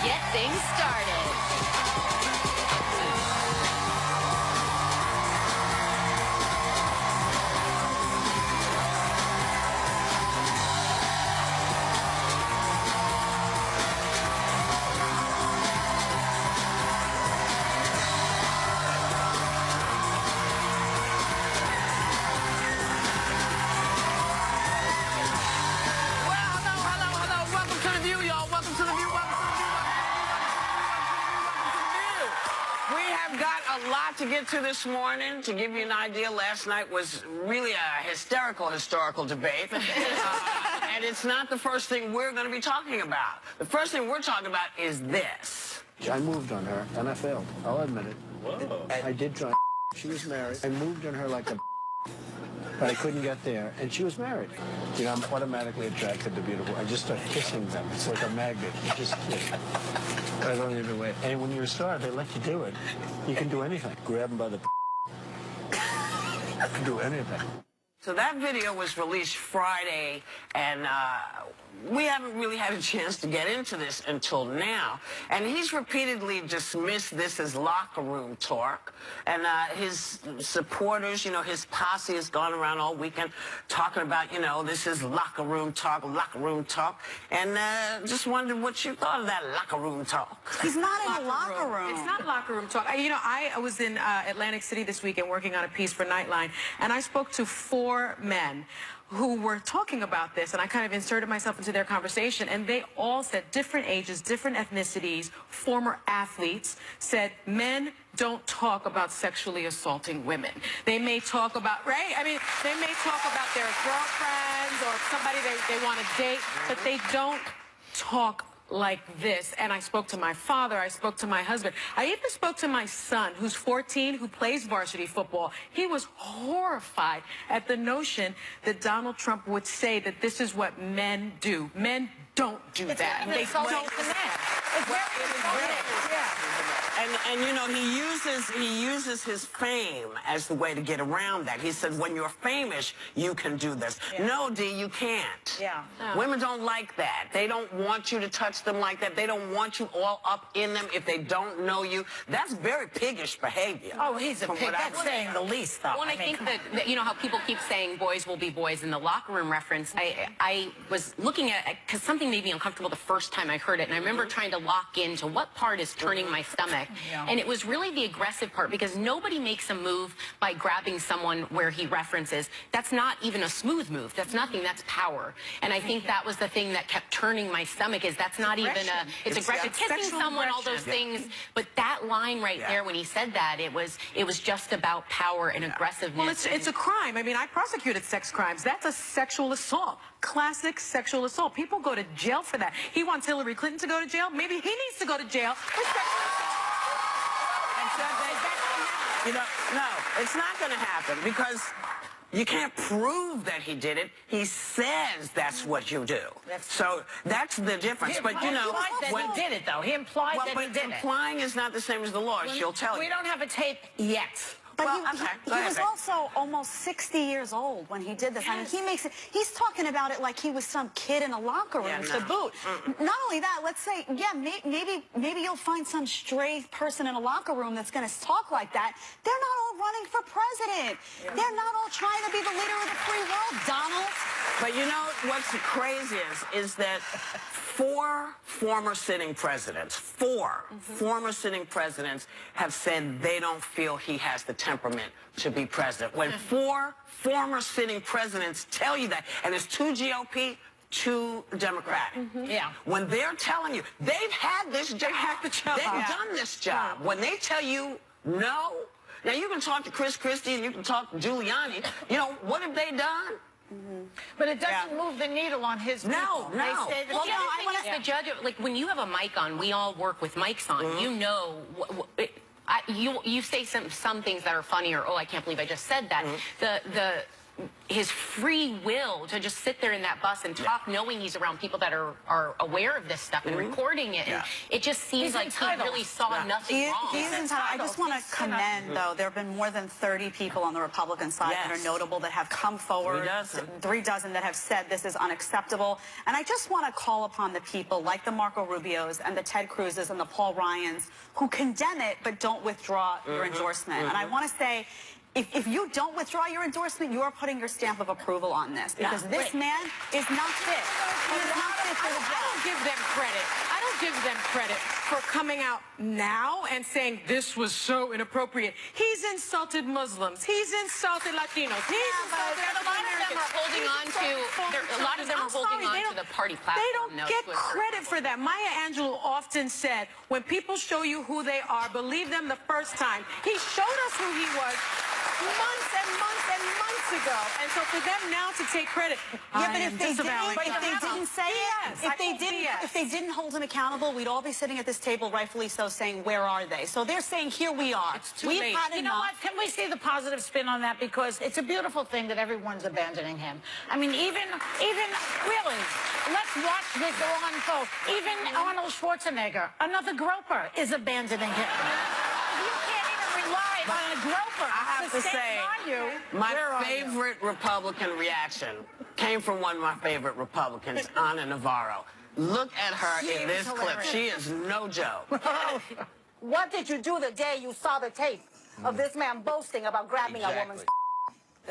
get things started. Hello. Welcome to the View, y'all. Welcome to the View. We have got a lot to get to this morning. To give you an idea, last night was really a historical debate. And it's not the first thing we're going to be talking about. The first thing we're talking about is this. I moved on her, and I failed. I'll admit it. Whoa. I did try. She was married. I moved on her like a but I couldn't get there, and she was married. You know, I'm automatically attracted to beautiful. I just start kissing them. It's like a magnet. You just kiss. I don't even wait. And when you're a star, they let you do it. You can do anything. Grab them by the you can do anything. So that video was released Friday, and we haven't really had a chance to get into this until now. And he's repeatedly dismissed this as locker room talk. And his supporters, you know, his posse has gone around all weekend talking about, you know, this is locker room talk. And just wondered what you thought of that locker room talk. He's not in a locker room. It's not locker room talk. You know, I was in Atlantic City this weekend working on a piece for Nightline, and I spoke to 4 men who were talking about this, and I kind of inserted myself into their conversation, and they all said, different ages, different ethnicities, former athletes, said men don't talk about sexually assaulting women. They may talk about, right? I mean, they may talk about their girlfriends or somebody they want to date, but they don't talk like this. And I spoke to my father, I spoke to my husband, I even spoke to my son, who's 14, who plays varsity football. He was horrified at the notion that Donald Trump would say that this is what men do. Men don't do that. They don't do that. It's very insulting. Yeah. And you know, he uses his fame as the way to get around that. He said, when you're famous, you can do this. Yeah. No, D, you can't. Yeah. No. Women don't like that. They don't want you to touch them like that. They don't want you all up in them if they don't know you. That's very piggish behavior. Oh, he's a from pig. what I've That's saying the least, though. Well, and I think that, you know, how people keep saying boys will be boys in the locker room reference. I was looking at it because something made me uncomfortable the first time I heard it, and I remember trying to lock into what part is turning my stomach. Yeah. And it was really the aggressive part, because nobody makes a move by grabbing someone where he references. That's not even a smooth move. That's nothing. That's power. And I think that was the thing that kept turning my stomach, is that's not even a, it's aggressive. Kissing someone, all those things. But that line right there, when he said that, it was just about power and aggressiveness. Well, it's a crime. I mean, I prosecuted sex crimes. That's a sexual assault. Classic sexual assault. People go to jail for that. He wants Hillary Clinton to go to jail. Maybe he needs to go to jail for sexual assault. You know, no, it's not going to happen, because you can't prove that he did it. He says that's what you do. So that's the difference. But, you know, when he did it, though. He implied that he did it. implying is not the same as the law. She'll tell you. We don't have a tape yet. But Well, he okay. was also almost 60 years old when he did this. I mean, he's talking about it like he was some kid in a locker room Yeah, to no. boot. Not only that, let's say, yeah, maybe you'll find some stray person in a locker room that's going to talk like that. They're not all running for president. They're not all trying to be the leader of the free world, Donald. But you know what's craziest is that 4 former sitting presidents, former sitting presidents have said they don't feel he has the temperament to be president. When 4 former sitting presidents tell you that, and it's 2 GOP, 2 Democratic. Yeah. When they're telling you, they've had this job. They've done this job. When they tell you no, now you can talk to Chris Christie and you can talk to Giuliani. You know, what have they done? But it doesn't move the needle on his people. No. They say that, Well, the other thing is the judge, like when you have a mic on, we all work with mics on. You know, you say some things that are funny, or, oh, I can't believe I just said that. his free will to just sit there in that bus and talk, knowing he's around people that are aware of this stuff and recording it. And it just seems He's like entitled. he really saw nothing wrong. He is entitled. I just want to commend, though, there have been more than 30 people on the Republican side that are notable that have come forward, 3 dozen that have said this is unacceptable. And I just want to call upon the people like the Marco Rubios and the Ted Cruzes and the Paul Ryans who condemn it but don't withdraw your endorsement. And I want to say, if you don't withdraw your endorsement, you are putting your stamp of approval on this, because this man is not fit. He's not fit for the I job. don't give them credit. I don't give them credit for coming out now and saying this was so inappropriate. He's insulted Muslims. He's insulted Latinos. He's insulted A lot of them are holding on to. A lot of them are holding on to the party platform. They don't get credit for that. Maya Angelou often said, "When people show you who they are, believe them the first time." He showed us who he was months and months and months ago, and so for them now to take credit, Yeah, but if they didn't say it, BS. if they didn't hold him accountable, we'd all be sitting at this table, rightfully so, saying, "Where are they?" So they're saying, "Here we are. We've late. had You know enough." what? Can we see the positive spin on that? Because it's a beautiful thing that everyone's abandoning him. I mean, even really, let's watch this all unfold. Even Arnold Schwarzenegger, another groper, is abandoning him. You can't even rely on a groper. I have to say, my favorite Republican reaction came from one of my favorite Republicans, Ana Navarro. Look at her in this clip. She is no joke. What did you do the day you saw the tape of this man boasting about grabbing a woman's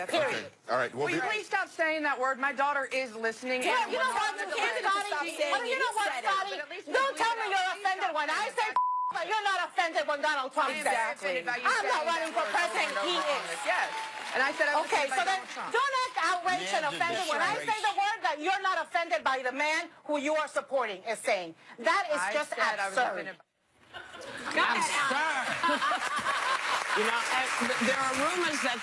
period? All right. Well, Will you please stop saying that word? My daughter is listening. You know what, Scotty? You know what, Scotty? Don't tell me you're offended when I say but you're not offended when Donald Trump says. Exactly. I'm not running for president. He is. Yes. And I said I'm Okay, so then don't act outraged and offended when I say the word that you're not offended by the man who you are supporting is saying. That is just absurd. You know, there are rumors that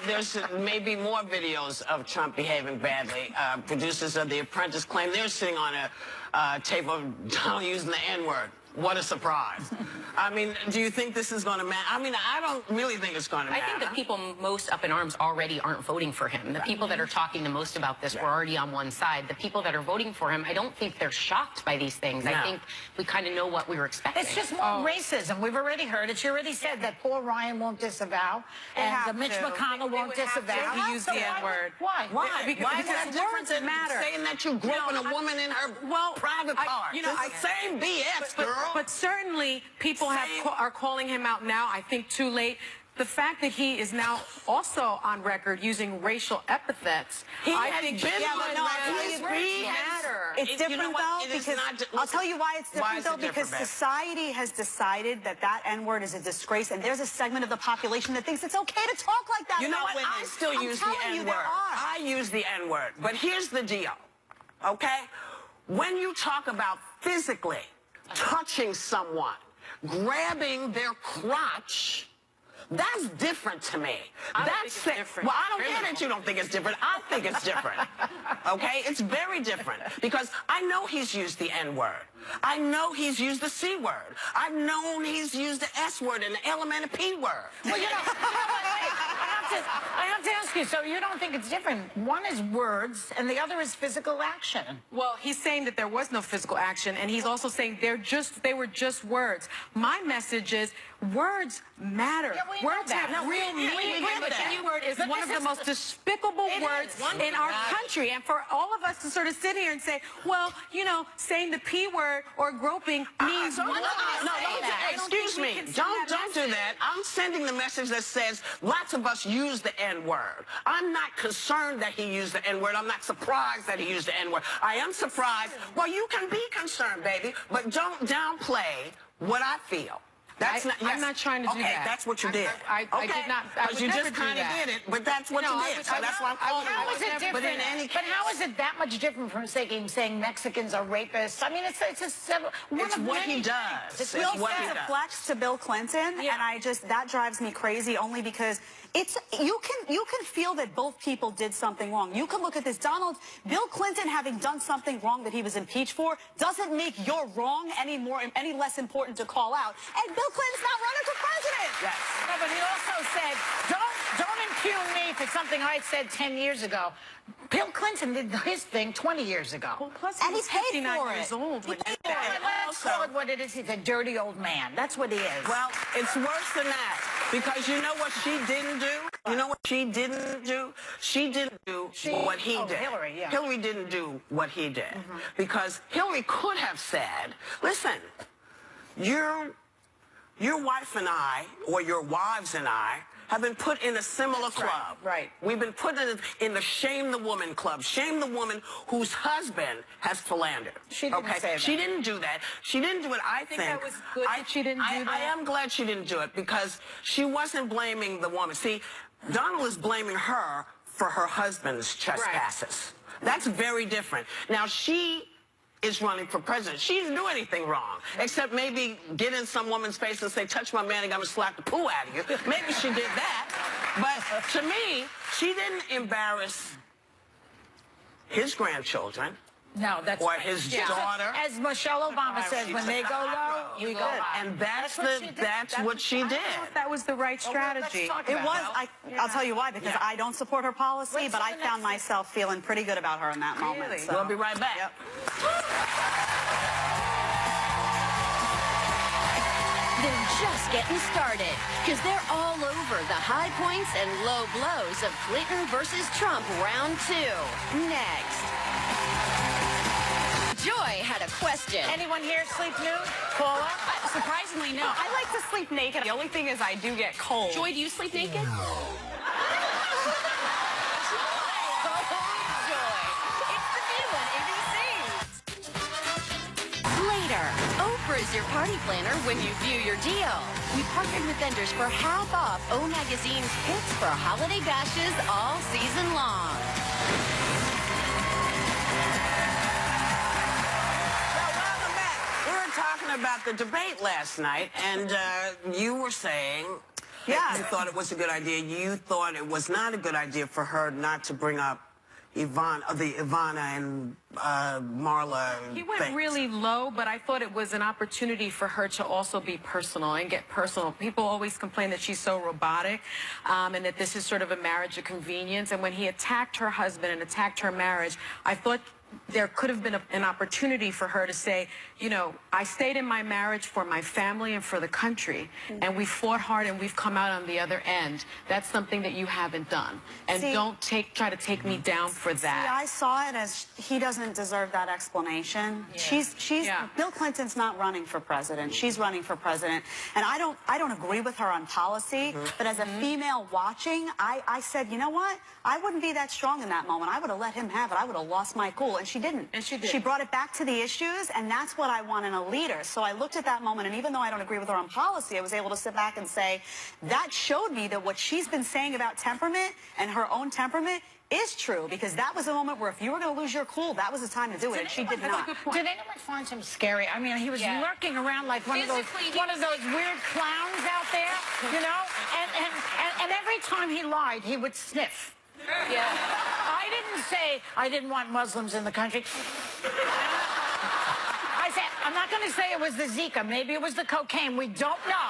there's maybe more videos of Trump behaving badly. Producers of The Apprentice claim they're sitting on a tape of Donald using the N-word. What a surprise. I mean, do you think this is going to matter? I mean, I don't really think it's going to matter. I think the people most up in arms already aren't voting for him. The people that are talking the most about this were already on one side. The people that are voting for him, I don't think they're shocked by these things. No. I think we kind of know what we were expecting. It's just more racism. We've already heard it. You already said that Paul Ryan won't disavow, and Mitch McConnell won't disavow. He used the N-word. Why? Because Why is that different than matter. saying that you groping a woman in her private part? You know, it's the same BS, girl. But certainly people are calling him out now. I think too late. The fact that he is now also on record using racial epithets, I think matter. It's different, though, because I'll tell you why it's different, though, because society has decided that that N-word is a disgrace, and there's a segment of the population that thinks it's okay to talk like that. You know about what? women. I still use the N-word. I use the N-word. But here's the deal, okay? When you talk about physically touching someone, grabbing their crotch, that's different to me. That's different. Well, I don't care that you don't think it's different. I think it's different. Okay? It's very different. Because I know he's used the N-word. I know he's used the C-word. I've known he's used the S-word and the L and the P-word. Well, you know, I have to ask you, so you don't think it's different? One is words, and the other is physical action. Well, he's saying that there was no physical action, and he's also saying they were just words. My message is words matter. Yeah, we words know that. have real meaning. get The that. N-word is But one of this the is- most despicable words in our country. And for all of us to sort of sit here and say, well, you know, saying the P word or groping means one thing. Excuse me. Don't do that. I'm sending the message that says lots of us use the N-word. I'm not concerned that he used the N-word. I'm not surprised that he used the N-word. I am surprised. Well, you can be concerned, baby, but don't downplay what I feel. I'm not trying to do that. Okay, that's what you did. I did not. Because you just kind of did it, but that's what you did. So that's why I'm calling How is it it. different? But in any case, But how is it that much different from saying Mexicans are rapists? I mean, it's what he does. It's Bill what he says a does. flex to Bill Clinton, and that drives me crazy only because you can feel that both people did something wrong. You can look at this. Bill Clinton having done something wrong that he was impeached for doesn't make your wrong any less important to call out. And Bill Clinton's not running for president. Yes. No, but he also said, don't don't impugn me for something I said 10 years ago. Bill Clinton did his thing 20 years ago. Well, plus And he he was paid 59 for years it. old when he Let's call it what it is. He's a dirty old man. That's what he is. Well, it's worse than that. Because you know what she didn't do? You know what she didn't do? She didn't do what he did. Hillary, yeah. Hillary didn't do what he did. Because Hillary could have said, listen, your wife and I, or your wives and I, have been put in a similar club. right. We've been put in the Shame the Woman club. Shame the woman whose husband has philandered. She didn't say that. She didn't do that. She didn't do it, I think. that was good that she didn't do that? I am glad she didn't do it because she wasn't blaming the woman. See, Donald is blaming her for her husband's trespasses. That's very different. Now, she is running for president. She didn't do anything wrong, except maybe get in some woman's face and say, touch my man and I'm gonna slap the poo out of you. Maybe she did that. But to me, she didn't embarrass his grandchildren. No, that's Or right. his daughter. As Michelle Obama says, when they go low, we go high. And that's what what she did. That was the right strategy. Let's talk It about was. I'll tell you why, because I don't support her policy, Let's but do I the found next myself feeling pretty good about her in that moment. Really? So. We'll be right back. They're just getting started because they're all over the high points and low blows of Clinton versus Trump round 2. Next. Joy had a question. Anyone here sleep nude? Paula? Surprisingly, no. I like to sleep naked. The only thing is I do get cold. Joy, do you sleep naked? Later, Oprah is your party planner when you view your deal. We partnered with vendors for half off O Magazine's picks for holiday bashes all season long. Welcome back. We were talking about the debate last night, and you were saying that you thought it was a good idea. You thought it was not a good idea for her not to bring up Ivana and Marla. He went things. really low, but I thought it was an opportunity for her to also be personal and get personal. People always complain that she's so robotic and that this is sort of a marriage of convenience. And when he attacked her husband and attacked her marriage, I thought there could have been an opportunity for her to say, you know, I stayed in my marriage for my family and for the country, and we fought hard and we've come out on the other end. That's something that you haven't done. And don't try to take me down for that. See, I saw it as he doesn't deserve that explanation. Yeah. Bill Clinton's not running for president. She's running for president. And I don't agree with her on policy, but as a female watching, I said, you know what? I wouldn't be that strong in that moment. I would have let him have it. I would have lost my cool. And she didn't. And she did. She brought it back to the issues, and that's what I want in a leader. So I looked at that moment, and even though I don't agree with her on policy, I was able to sit back and say, that showed me that what she's been saying about temperament and her own temperament is true, because that was a moment where if you were going to lose your cool, that was the time to do it, and she did not. Did anyone find him scary? I mean, he was lurking around like one of those weird clowns out there, you know? And every time he lied, he would sniff. Yeah. I didn't say I didn't want Muslims in the country. I said, I'm not going to say it was the Zika. Maybe it was the cocaine. We don't know.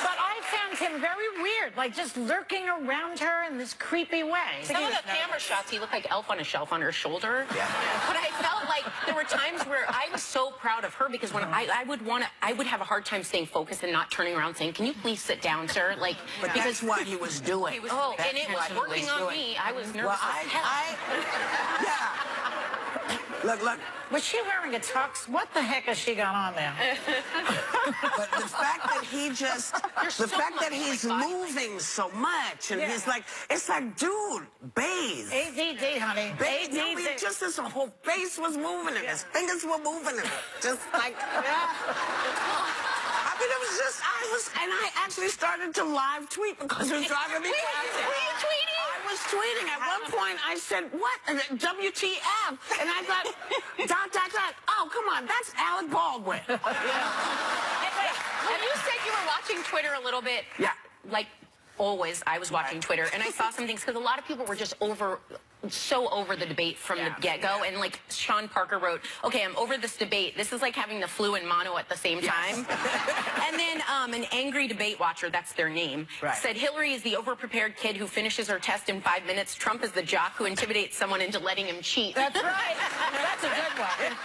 But I found him very weird, like just lurking around her in this creepy way. Some of the camera shots, he looked like Elf on a Shelf on her shoulder. Yeah. But I felt like there were times where I was so proud of her because when I would have a hard time staying focused and not turning around saying, "Can you please sit down, sir?" Like, But because that's what he was doing. and it was working on me. I was nervous. Look. Was she wearing a tux? What the heck has she got on there? But the fact that he's moving so much, and he's like, it's like, dude, bathe. ADD, honey. Bathe. I mean, just his whole face was moving, and his fingers were moving, and just like, I mean, it was just, and I actually started to live tweet because it was driving me crazy. Were you tweeting? I was tweeting. At one point, I said, what? WTF? And I thought, ... Oh, come on, that's Alec Baldwin. And you said you were watching Twitter a little bit. Yeah. Like I was watching Twitter, and I saw some things because a lot of people were just so over the debate from the get-go. And like Sean Parker wrote, okay, I'm over this debate. This is like having the flu and mono at the same time. And then an angry debate watcher, that's their name, said Hillary is the overprepared kid who finishes her test in 5 minutes. Trump is the jock who intimidates someone into letting him cheat. That's right. That's a good one.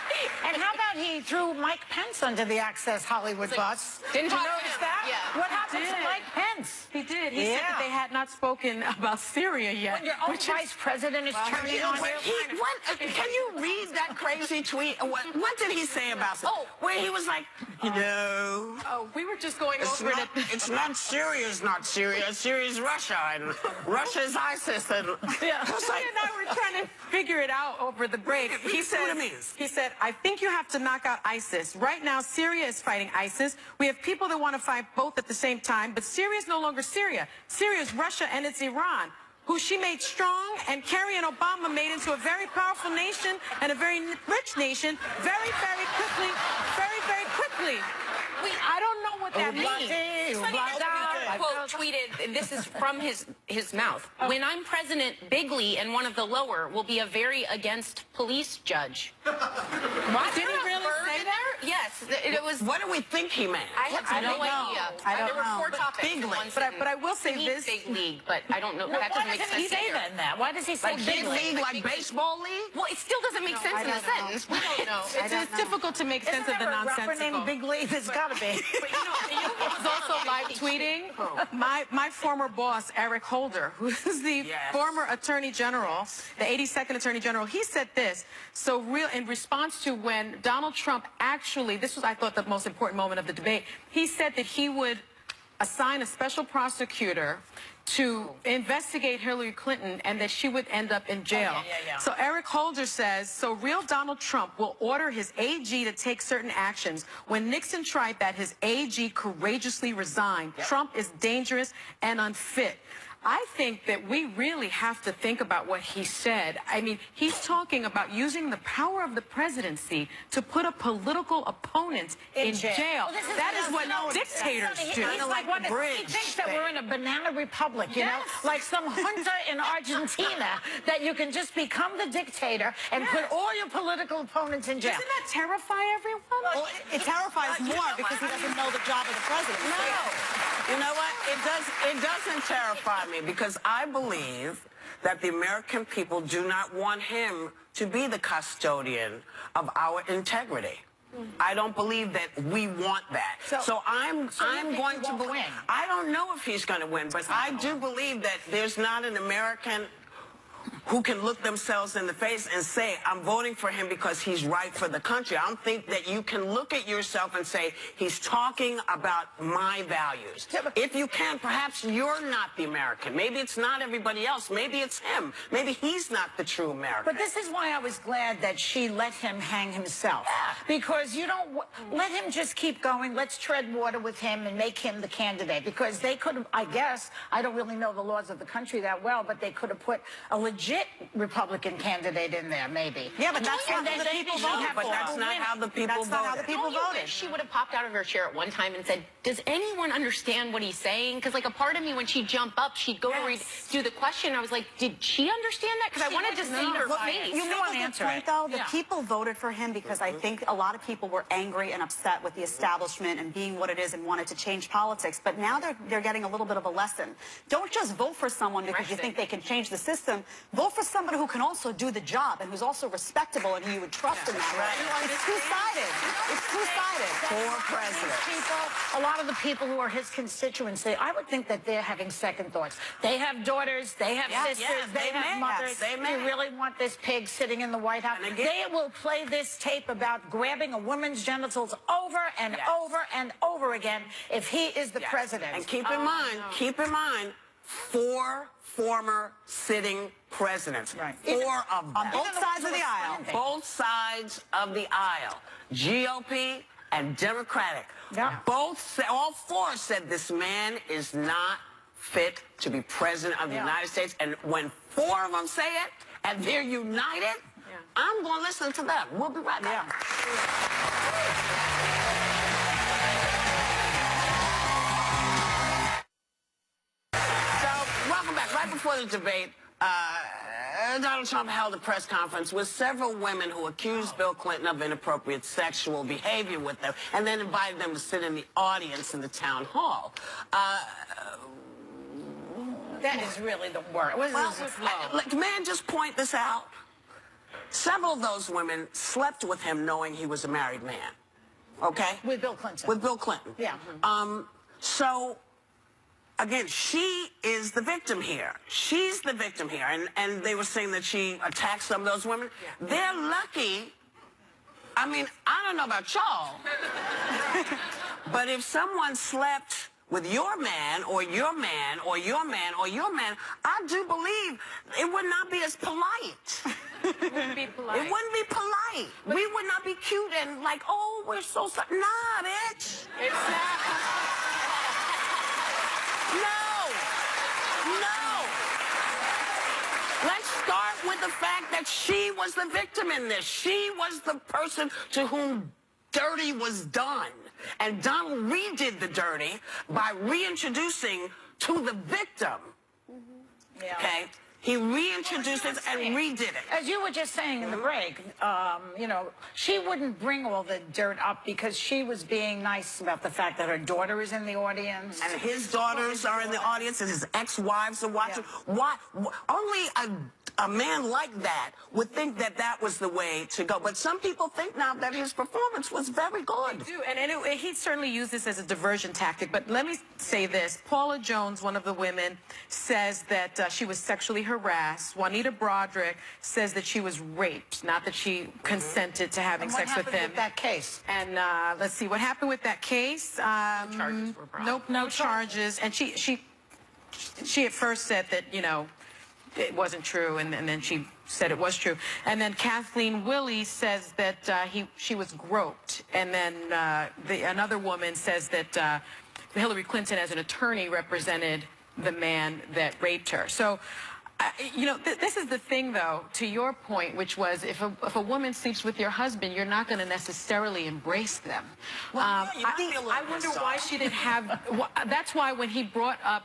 And how about he threw Mike Pence under the Access Hollywood bus? Didn't Did you talk to notice him. that? Yeah. What happened to Did. Mike Pence? He did. He said that they had not spoken about Syria yet. When your own vice president is turning on you. Can you read that crazy tweet? What did he say about it? Oh. Where he was like, no. Oh, we were just going It's over not, it. it's not Syria, it's not Syria. Syria is Russia, and Russia is ISIS. And Yeah, I was like, he and I were trying to figure it out over the break. He said what it means. He said, I think you have to knock out ISIS. Right now, Syria is fighting ISIS. We have people that want to fight both at the same time, but Syria is no longer Syria. Syria is Russia, and it's Iran, who she made strong, and Kerry and Obama made into a very powerful nation and a very rich nation very, very quickly, very, very quickly. I don't know what that means. Quote tweeted, and this is from his mouth. When I'm president, Bigley and one of the lower will be a very against police judge. What? Did he really say that? Yes, it was. What do we think he meant? I have no idea. There were 4 topics. Big league. But I will say He this. means big league, but I don't know. That Why doesn't make doesn't he sense say either. that? Why does he say Like big big league? league, like baseball league? Well, it still doesn't make sense in the sentence. We don't know. It's difficult to make sense Isn't of the there a rapper nonsensical. named Big League? There's got to be. But I was also live tweeting my former boss, Eric Holder, who's the former Attorney General, the 82nd Attorney General. He said this. So in response to when Donald Trump actually, this was, I thought, the most important moment of the debate, he said that he would assign a special prosecutor to investigate Hillary Clinton and that she would end up in jail. So Eric Holder says, so real Donald Trump will order his AG to take certain actions. When Nixon tried that, his AG courageously resigned. Trump is dangerous and unfit. I think that we really have to think about what he said. I mean, he's talking about using the power of the presidency to put a political opponent in jail. Well, That is what dictators do. He's like he thinks that we're in a banana republic, you know, like some junta in Argentina, that you can just become the dictator and put all your political opponents in jail. Doesn't that terrify everyone? Well, it terrifies more because he doesn't know the job of the president. You know what? It doesn't terrify me because I believe that the American people do not want him to be the custodian of our integrity. I don't believe that we want that. So I'm going to believe. I don't know if he's going to win, but I do believe that there's not an American who can look themselves in the face and say, I'm voting for him because he's right for the country. I don't think that you can look at yourself and say, he's talking about my values. If you can, perhaps you're not the American. Maybe it's not everybody else. Maybe it's him. Maybe he's not the true American. But this is why I was glad that she let him hang himself. Because you don't let him just keep going. Let's tread water with him and make him the candidate. Because they could have, I guess, I don't really know the laws of the country that well, but they could have put a legit Republican candidate in there, maybe. Yeah, but that's not And how the then people she'd voted. have But to that's not win. how the people That's not how the voted. people Don't you voted. wish she would have popped out of her chair at one time and said, does anyone understand what he's saying? Because like a part of me, when she'd jump up, she'd go to do the question. I was like, did she understand that? Because I wanted to see her face. You want make to a answer good point, it. though. The people voted for him because I think a lot of people were angry and upset with the establishment and being what it is and wanted to change politics. But now they're getting a little bit of a lesson. Don't just vote for someone because you think they can change the system. Vote for somebody who can also do the job and who's also respectable and who you would trust in that. Right. It's two-sided. It's two-sided. For president. A lot of the people who are his constituency, I would think that they're having second thoughts. They have daughters, they have sisters, they have mothers. They You really want this pig sitting in the White House? And again, they will play this tape about grabbing a woman's genitals over and over and over again if he is the president. And keep in mind, 4 former sitting presidents. Right. 4 of them. On both sides of the aisle. Both sides of the aisle. GOP and Democratic. Yeah. All 4 said this man is not fit to be president of the United States. And when 4 of them say it and they're united, I'm going to listen to them. We'll be right back. the debate, Donald Trump held a press conference with several women who accused Bill Clinton of inappropriate sexual behavior with them, and then invited them to sit in the audience in the town hall. That is really the worst. May I just point this out? Several of those women slept with him knowing he was a married man. Okay? With Bill Clinton. With Bill Clinton. Yeah. So, again, she is the victim here. She's the victim here. And they were saying that she attacked some of those women. Yeah. They're lucky. I mean, I don't know about y'all. But if someone slept with your man, or your man, or your man, or your man, I do believe it would not be as polite. It wouldn't be polite. It wouldn't be polite. We would not be cute and like, oh, we're so sorry. Nah, bitch. Exactly. No. Let's start with the fact that she was the victim in this. She was the person to whom dirty was done. And Donald redid the dirty by reintroducing to the victim. Yeah. Okay? He reintroduced it and redid it. As you were just saying in the break, you know, she wouldn't bring all the dirt up because she was being nice about the fact that her daughter is in the audience. And his daughters are in the audience and his ex-wives are watching. Yeah. Why? Only a man like that would think that that was the way to go. But some people think now that his performance was very good. They do, and he certainly used this as a diversion tactic. But let me say this. Paula Jones, one of the women, says that she was sexually harassed. Juanita Broderick says that she was raped, not that she consented to having sex with him. What happened with that case? And let's see, what happened with that case? Charges were brought. Nope, no charges. And she at first said that, you know, it wasn't true, and then she said it was true. And then Kathleen Willey says that she was groped. And then another woman says that Hillary Clinton, as an attorney, represented the man that raped her. So, you know, this is the thing, though, to your point, which was if a woman sleeps with your husband, you're not going to necessarily embrace them. Well, I wonder why she didn't have. That's why when he brought up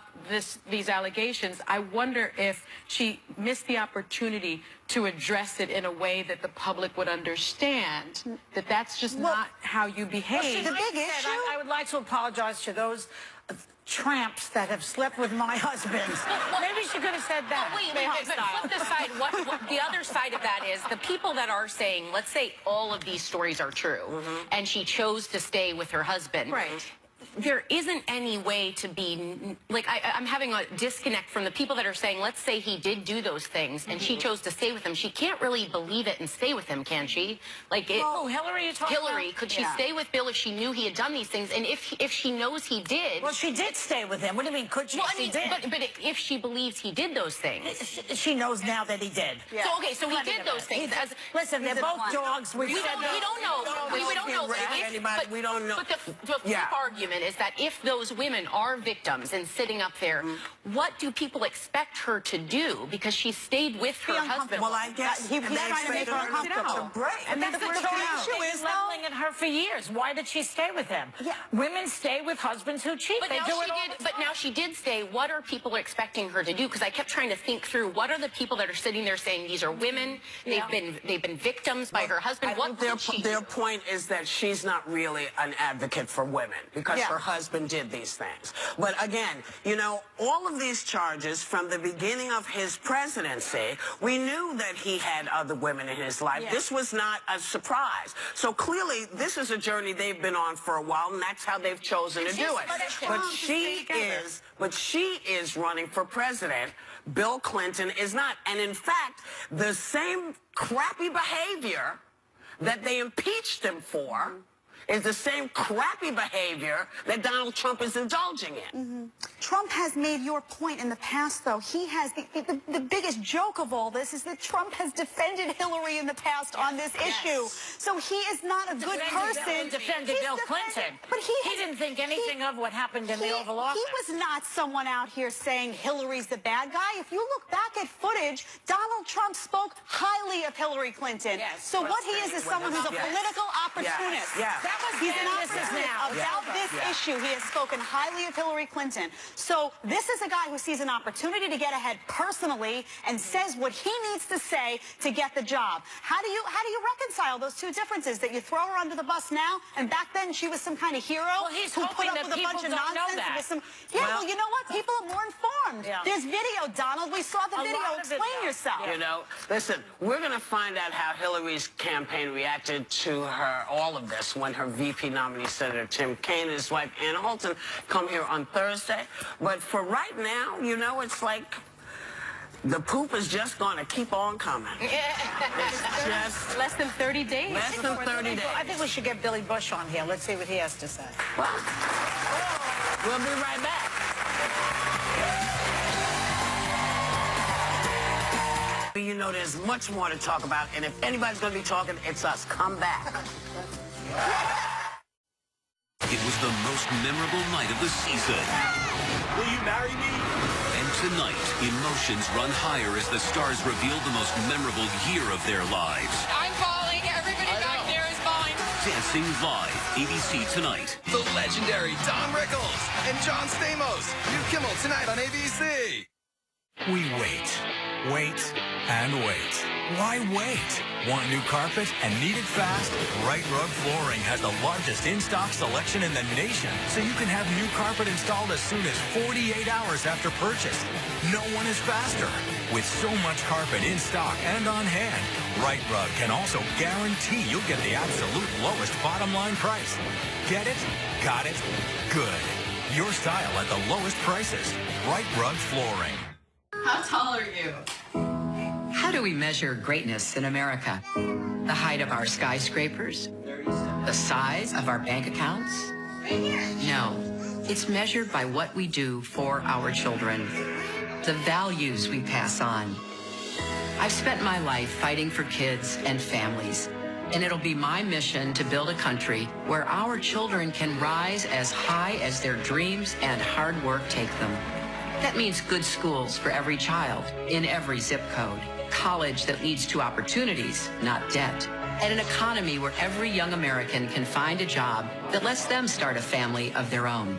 these allegations, I wonder if she missed the opportunity to address it in a way that the public would understand that that's just not how you behave. The big issue. I would like to apologize to those tramps that have slept with my husband. Maybe she could have said that. Wait, but flip the side. What the other side of that is the people that are saying, let's say all of these stories are true, and she chose to stay with her husband. Right. There isn't any way to be, like, I'm having a disconnect from the people that are saying, let's say he did do those things and she chose to stay with him. She can't really believe it and stay with him, can she? Like, Hillary, you're talking Hillary, about? could she stay with Bill if she knew he had done these things? And if she knows he did. Well, she did stay with him. What do you mean, could she? Well, I mean, she did. but if she believes he did those things. She knows now that he did. Yeah. So, okay, so he did those things. Listen, they're both dogs. We don't know. We don't know. But we don't know. But the flip argument is that if those women are victims and sitting up there, what do people expect her to do? Because she stayed with her husband. Well, I guess he's trying to make her uncomfortable. And that's the issue is leveling at her for years. Why did she stay with him? Yeah. Women stay with husbands who cheat. But they now do she it all did. the But time. now she did stay. What are people expecting her to do? Because I kept trying to think through what are the people that are sitting there saying these are women. Yeah. They've been victims by her husband. What could she do? Their point is that she's not really an advocate for women because her husband did these things. But again, you know, all of these charges from the beginning of his presidency, we knew that he had other women in his life. This was not a surprise. So clearly, this is a journey they've been on for a while, and that's how they've chosen to do it. But she is running for president. Bill Clinton is not. And in fact, the same crappy behavior that they impeached him for is the same crappy behavior that Donald Trump is indulging in. Trump has made your point in the past, though. He has the biggest joke of all this is that Trump has defended Hillary in the past on this issue. So he is not a good person. Defended Bill Clinton. But he didn't think anything of what happened in the Oval Office. He was not someone out here saying Hillary's the bad guy. If you look back at footage, Donald Trump spoke highly of Hillary Clinton. So what he is someone who's a political opportunist. that was He's then, an this is opportunist. now. About this issue, he has spoken highly of Hillary Clinton. So this is a guy who sees an opportunity to get ahead personally and says what he needs to say to get the job. How do you reconcile those two differences? That you throw her under the bus now, and back then she was some kind of hero he's who put hoping up that with a bunch people of don't know nonsense. that. With some, well, you know what? People are more informed. Yeah. There's video, Donald. We saw the video. lot of Explain video. yourself. You know, listen, we're going to find out how Hillary's campaign reacted to all of this when her VP nominee, Senator Tim Kaine, and his wife, Ann Holton, come here on Thursday. But for right now, you know, it's like the poop is just going to keep on coming. It's just Less than 30 days. less than 30 days. I think we should get Billy Bush on here. Let's see what he has to say. Well, we'll be right back. You know, there's much more to talk about, and if anybody's going to be talking, it's us. Come back. It was the most memorable night of the season. Will you marry me? And tonight, emotions run higher as the stars reveal the most memorable year of their lives. I'm falling. Everybody back there is falling. Dancing Live, ABC Tonight. The legendary Don Rickles and John Stamos. New Kimmel tonight on ABC. We wait, and wait. Why wait? Want new carpet and need it fast? Right Rug Flooring has the largest in-stock selection in the nation, so you can have new carpet installed as soon as 48 hours after purchase. No one is faster. With so much carpet in stock and on hand, Right Rug can also guarantee you'll get the absolute lowest bottom line price. Get it? Got it? Good. Your style at the lowest prices. Right Rug Flooring. How tall are you? How do we measure greatness in America? The height of our skyscrapers? The size of our bank accounts? No. It's measured by what we do for our children. The values we pass on. I've spent my life fighting for kids and families, and it'll be my mission to build a country where our children can rise as high as their dreams and hard work take them. That means good schools for every child, in every zip code. College that leads to opportunities, not debt. And an economy where every young American can find a job that lets them start a family of their own.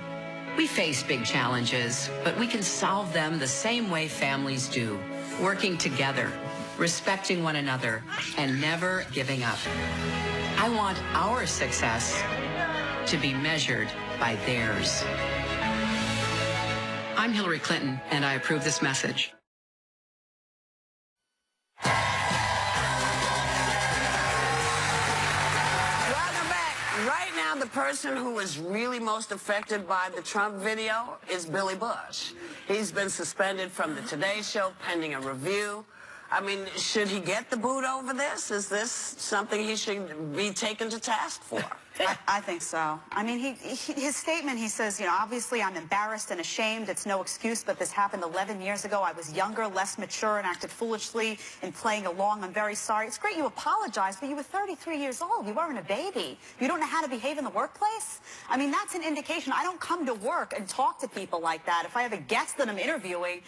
We face big challenges, but we can solve them the same way families do. Working together, respecting one another, and never giving up. I want our success to be measured by theirs. I'm Hillary Clinton, and I approve this message. Welcome back. Right now, the person who is really most affected by the Trump video is Billy Bush. He's been suspended from the Today Show pending a review. I mean, should he get the boot over this? Is this something he should be taken to task for? I think so. I mean, his statement, he says, you know, obviously I'm embarrassed and ashamed. It's no excuse, but this happened 11 years ago. I was younger, less mature, and acted foolishly in playing along. I'm very sorry. It's great you apologized, but you were 33 years old. You weren't a baby. You don't know how to behave in the workplace? I mean, that's an indication. I don't come to work and talk to people like that. If I have a guest that I'm interviewing,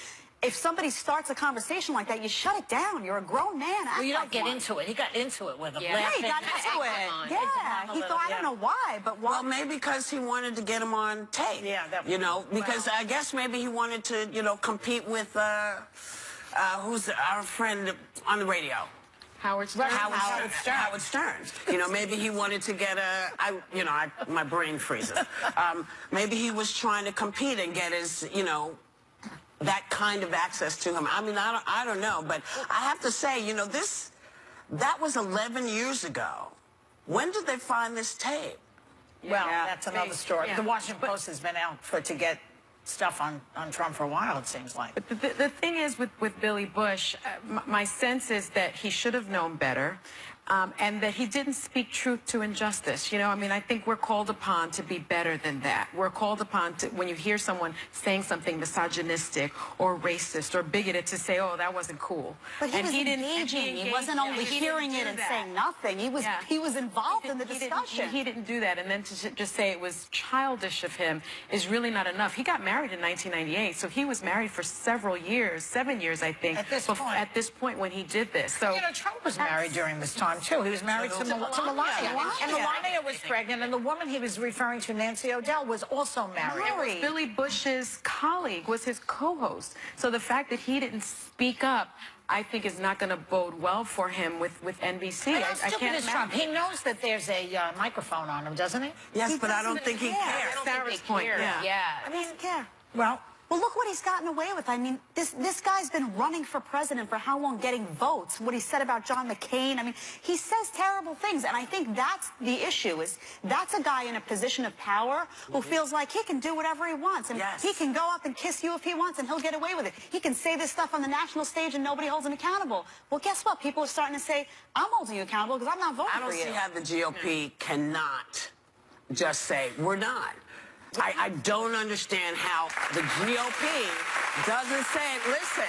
if somebody starts a conversation like that, you shut it down. You're a grown man. Well, you don't get into it. He got into it with him. Yeah, he got into it. Yeah, he thought, I don't know why, but why? Well, maybe because he wanted to get him on tape. Yeah, you know, because I guess maybe he wanted to, you know, compete with, who's our friend on the radio? Howard Stern. Howard Stern. You know, maybe he wanted to get my brain freezes. Maybe he was trying to compete and get his, you know, that kind of access to him. I mean, I don't know, but I have to say, you know, that was 11 years ago. When did they find this tape? Well, that's another story. Yeah. The Washington Post has been out to get stuff on Trump for a while, it seems like. But the thing is with Billy Bush, my sense is that he should have known better. And that he didn't speak truth to injustice. You know, I mean, I think we're called upon to be better than that. We're called upon to, when you hear someone saying something misogynistic or racist or bigoted, to say, oh, that wasn't cool. But he was engaging. He wasn't only hearing it and saying nothing. He was involved in the discussion. He didn't do that. And then to just say it was childish of him is really not enough. He got married in 1998, so he was married for several years, 7 years, I think. At this point. At this point when he did this. So, you know, Trump was married during this time. one, too. He was married to Melania. And Melania was pregnant, and the woman he was referring to, Nancy O'Dell, was also married. It was Billy Bush's colleague, was his co-host. So the fact that he didn't speak up, I think, is not going to bode well for him with NBC. I can't imagine. Trump. He knows that there's a microphone on him, doesn't he? Yes, but I don't think he cares. Sarah's point. Yeah. I mean, doesn't care. Well, look what he's gotten away with. I mean, this guy's been running for president for how long, getting votes. What he said about John McCain. I mean, he says terrible things, and I think that's the issue. Is that's a guy in a position of power who feels like he can do whatever he wants, and he can go up and kiss you if he wants, and he'll get away with it. He can say this stuff on the national stage, and nobody holds him accountable. Well, guess what? People are starting to say, "I'm holding you accountable because I'm not voting for you." I don't see how the GOP cannot just say we're not. I don't understand how the GOP doesn't say, listen,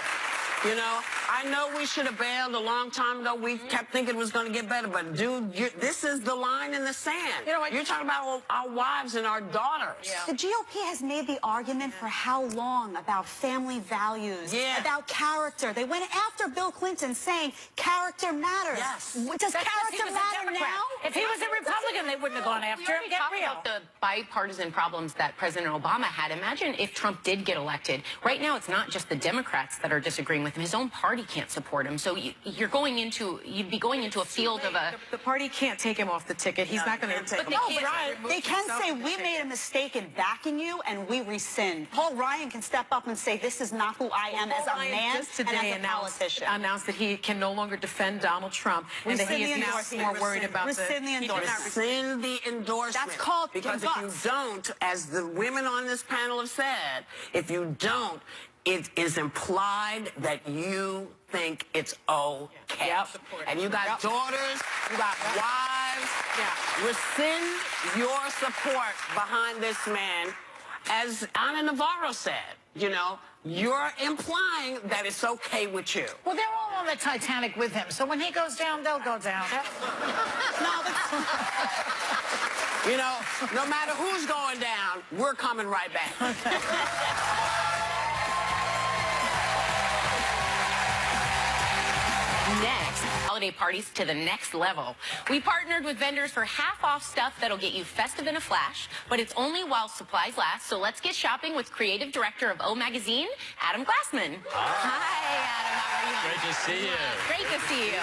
you know, I know we should have bailed a long time ago. We kept thinking it was going to get better. But, dude, this is the line in the sand. You know what? You're talking about our wives and our daughters. The GOP has made the argument for how long about family values, about character. They went after Bill Clinton saying character matters. Yes. Does character matter now? If he was a Republican, they wouldn't have gone after him. Get real. About the bipartisan problems that President Obama had. Imagine if Trump did get elected. Right now, it's not just the Democrats that are disagreeing with him. His own party can't support him. So you'd be going into a field of a... The party can't take him off the ticket. He's not going to take him off. They can say, we made a mistake in backing you, and we rescind. Paul Ryan can step up and say, this is not who I am as a man and as a politician. Announced that he can no longer defend Donald Trump, and that he is now more worried about rescind the endorsement. Rescind the endorsement. That's called because if you don't, as the women on this panel have said, if you don't, it is implied that you think it's okay. And you got daughters, you got wives. Rescind your support behind this man. As Ana Navarro said, you know, you're implying that it's okay with you. Well, they're all on the Titanic with him, so when he goes down, they'll go down. You know, no matter who's going down, we're coming right back. Next, holiday parties to the next level. We partnered with vendors for half-off stuff that'll get you festive in a flash, but it's only while supplies last. So let's get shopping with creative director of O Magazine, Adam Glassman. Hi, Adam. How are you? Great to see you. Great to see you.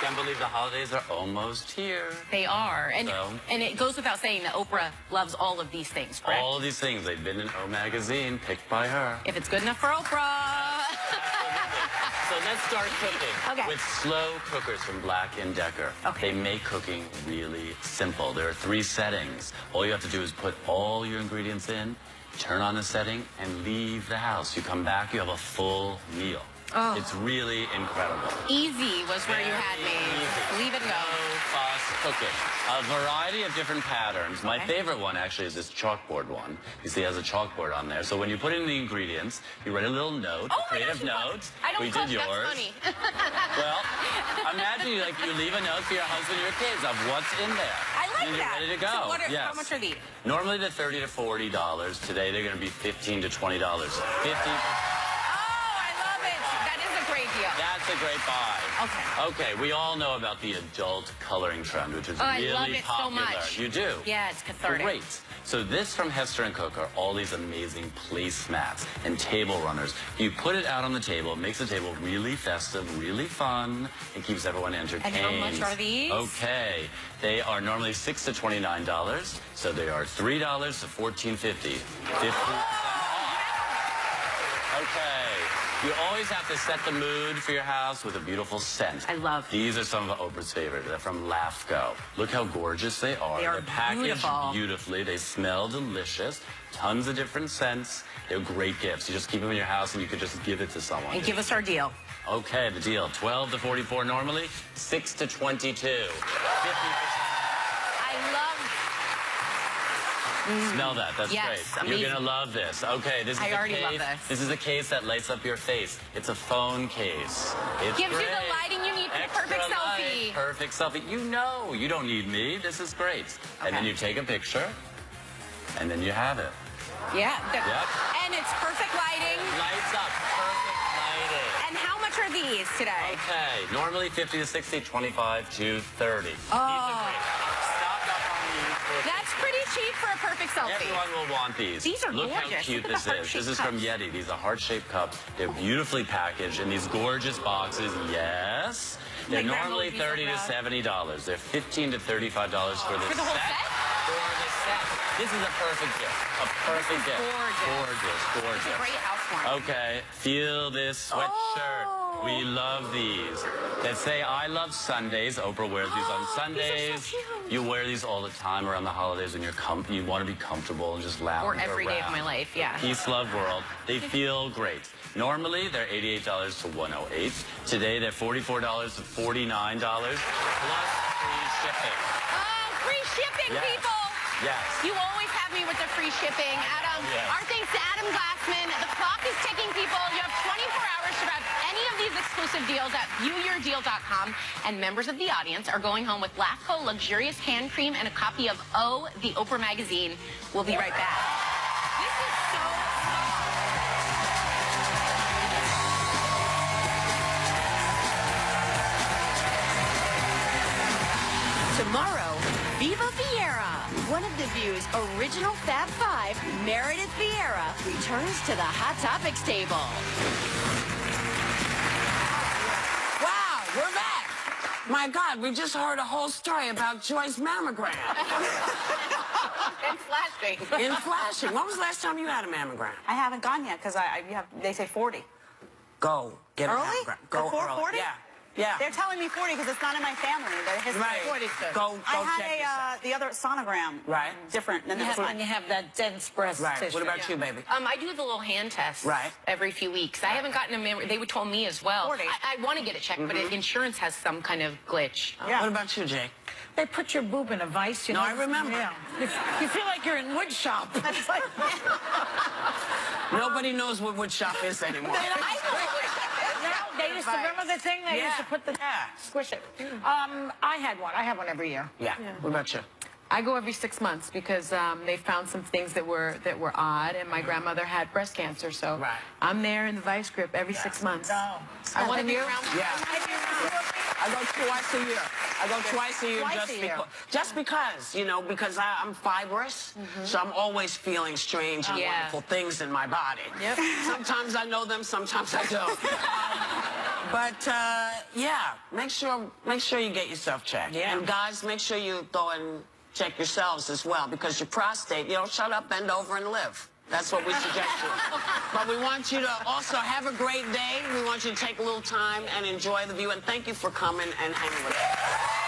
Can't believe the holidays are almost here. They are. And it goes without saying that Oprah loves all of these things, correct? All of these things. They've been in O Magazine, picked by her. If it's good enough for Oprah. So let's start cooking with slow cookers from Black & Decker. They make cooking really simple. There are 3 settings. All you have to do is put all your ingredients in, turn on the setting, and leave the house. You come back, you have a full meal. It's really incredible. Easy was where you had me. Leave it go. No fuss cooking. A variety of different patterns. My favorite one actually is this chalkboard one. You see it has a chalkboard on there. So when you put in the ingredients, you write a little note, a creative note. I don't we cook, did yours. That's funny. Well, imagine you leave a note for your husband or your kids of what's in there. I like and you're that. ready to go. So how much are these? Normally they're $30 to $40. Today they're going to be $15 to $20. That's a great buy. Okay, we all know about the adult coloring trend, which is really I love it popular. So much. You do? Yeah, it's cathartic. Great. So this from Hester & Koch are all these amazing placemats and table runners. You put it out on the table, it makes the table really festive, really fun, and keeps everyone entertained. And how much are these? Okay, they are normally $6 to $29, so they are $3 to $14.50. 50% off. Okay. You always have to set the mood for your house with a beautiful scent. I love these. Are some of Oprah's favorites. They're from LAFCO. Look how gorgeous they are. They are They're packaged beautifully. They smell delicious. Tons of different scents. They're great gifts. You just keep them in your house and you could just give it to someone. And give us our deal. Okay, the deal. 12 to 44 normally, 6 to 22. 50%. I love. Smell that. That's great. Amazing. You're going to love this. Okay, this is I a already case. love this. This is a case that lights up your face. It's a phone case. It gives you the lighting you need for the perfect selfie. Perfect selfie. You know, you don't need me. This is great. And then you take a picture, and then you have it. Yeah. Yep. And it's perfect lighting. Lights up. Perfect lighting. exciting. And how much are these today? Okay, normally 50 to 60, 25 to 30. These Oh. are great. Stock up on these. That's pretty cheap for a perfect selfie. Everyone will want these. These are Look gorgeous. how cute Look at this the is. heart-shaped This is from cups. Yeti. These are heart-shaped cups. They're beautifully packaged in these gorgeous boxes. Yes. They're My grandma normally would be so $30 to proud. $70. They're $15 to $35 for this For the whole set? For the set. This is a perfect gift. A perfect gift. gorgeous. Gorgeous. Great housewarming. Okay, feel this sweatshirt. We love these. That say, I love Sundays. Oprah wears these on Sundays. so cute. You wear these all the time around the holidays when you want to be comfortable and just lounge Or every day of around. my life, yeah. Peace, love, world. They feel great. Normally, they're $88 to $108. Today, they're $44 to $49, plus free shipping. Oh, free shipping, Yes. people. Yes. You always have me with the free shipping. Adam, Yes. our thanks to Adam Glassman. The clock is ticking, people. You have 24 hours to grab any of these exclusive deals at viewyourdeal.com. And members of the audience are going home with LAFCO luxurious hand cream and a copy of Oh, the Oprah magazine. We'll be right back. This is so Tomorrow, Viva Vieira. One of The View's original Fab Five, Meredith Vieira, returns to the Hot Topics table. Wow, we're back. My God, we just heard a whole story about Joy's mammogram. and flashing. In flashing. When was the last time you had a mammogram? I haven't gone yet because they say 40. Go get Early? a mammogram. Go Before early. 40? Yeah. Yeah. They're telling me 40 because it's not in my family. The history. Right. Go I check had yourself. the other sonogram. Right. Different than this one. And you have that dense breast Right. tissue. What about you, baby? I do the little hand test Right. every few weeks. I haven't gotten a memory. They would told me as well. 40. I want to get it checked, but insurance has some kind of glitch. Yeah. What about you, Jay? They put your boob in a vice, you No, know. I remember. Yeah. You feel like you're in wood shop. It's like, Nobody knows what wood shop is anymore. they used to remember the thing they used to put the squish it. I had one. I have one every year. Yeah. What about you? I go every 6 months because they found some things that were odd, and my grandmother had breast cancer, so Right. I'm there in the vice grip every 6 months. No. I want to be around. Yeah. I go twice a year. I go twice a year just because, you know, because I'm fibrous, so I'm always feeling strange and wonderful things in my body. Yep. Sometimes I know them, sometimes I don't. But yeah, make sure you get yourself checked. Yeah. And guys, make sure you go and check yourselves as well, because your prostate, you know, shut up, bend over, and live. That's what we suggest you. But we want you to also have a great day. We want you to take a little time and enjoy the view. And thank you for coming and hanging with us.